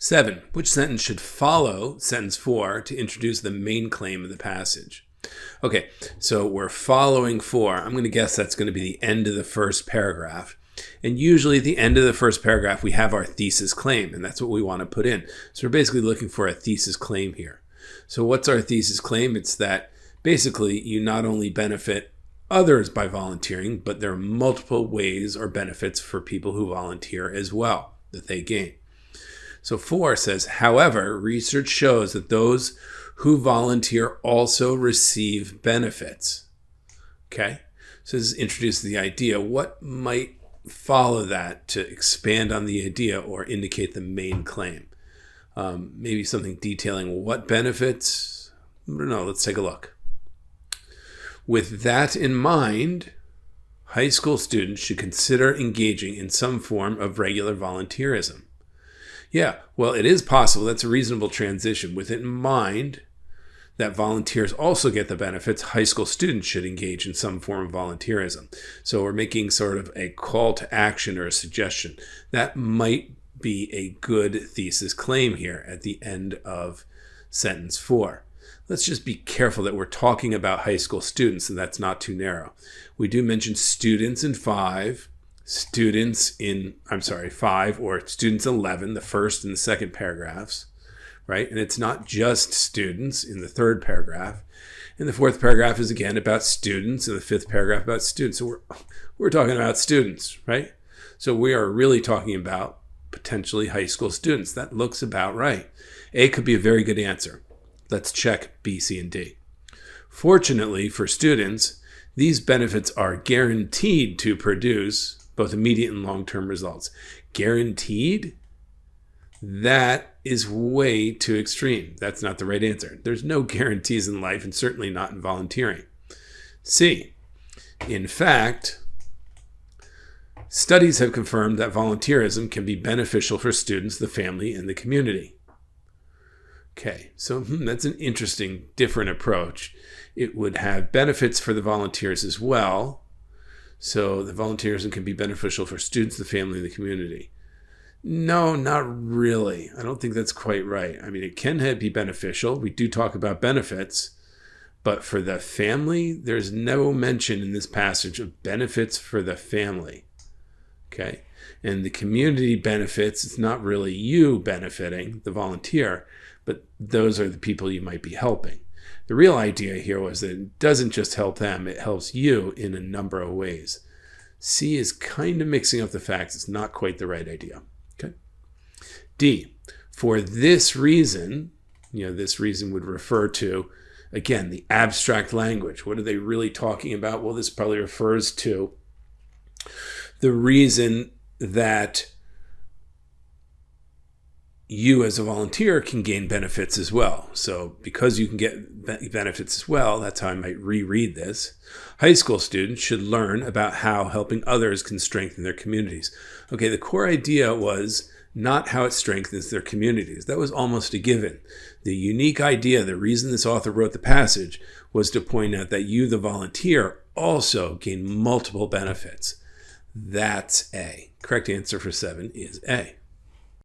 7. Which sentence should follow sentence 4 to introduce the main claim of the passage? Okay, so we're following 4. I'm going to guess that's going to be the end of the first paragraph. And usually at the end of the first paragraph, we have our thesis claim, and that's what we want to put in. So we're basically looking for a thesis claim here. So what's our thesis claim? It's that basically you not only benefit others by volunteering, but there are multiple ways or benefits for people who volunteer as well that they gain. So 4 says, however, research shows that those who volunteer also receive benefits. Okay, so this introduces the idea. What might follow that to expand on the idea or indicate the main claim? Maybe something detailing what benefits? I don't know. Let's take a look. With that in mind, high school students should consider engaging in some form of regular volunteerism. Yeah, well, it is possible. That's a reasonable transition. With it in mind that volunteers also get the benefits, high school students should engage in some form of volunteerism. So we're making sort of a call to action or a suggestion. That might be a good thesis claim here at the end of sentence 4. Let's just be careful that we're talking about high school students, and that's not too narrow. We do mention students in 5, students in 5, or students 11, the first and the second paragraphs, right? And it's not just students in the third paragraph. And the fourth paragraph is again about students, and the fifth paragraph about students. So we're talking about students, right? So we are really talking about potentially high school students. That looks about right. A could be a very good answer. Let's check B, C, and D. Fortunately for students, these benefits are guaranteed to produce both immediate and long-term results. Guaranteed? That is way too extreme. That's not the right answer. There's no guarantees in life, and certainly not in volunteering. C, in fact, studies have confirmed that volunteerism can be beneficial for students, the family, and the community. Okay, so that's an interesting, different approach. It would have benefits for the volunteers as well. So the volunteerism can be beneficial for students, the family, and the community. No, not really. I don't think that's quite right. I mean, it can be beneficial. We do talk about benefits. But for the family, there's no mention in this passage of benefits for the family. Okay? And the community benefits, it's not really you benefiting, the volunteer, but those are the people you might be helping. The real idea here was that it doesn't just help them, it helps you in a number of ways. C is kind of mixing up the facts. It's not quite the right idea. Okay. D, for this reason, this reason would refer to, again, the abstract language. What are they really talking about? Well, this probably refers to the reason that you as a volunteer can gain benefits as well. So because you can get benefits as well, that's how I might reread this. High school students should learn about how helping others can strengthen their communities. Okay, the core idea was not how it strengthens their communities. That was almost a given. The unique idea, the reason this author wrote the passage, was to point out that you, the volunteer, also gain multiple benefits. That's A. Correct answer for 7 is A.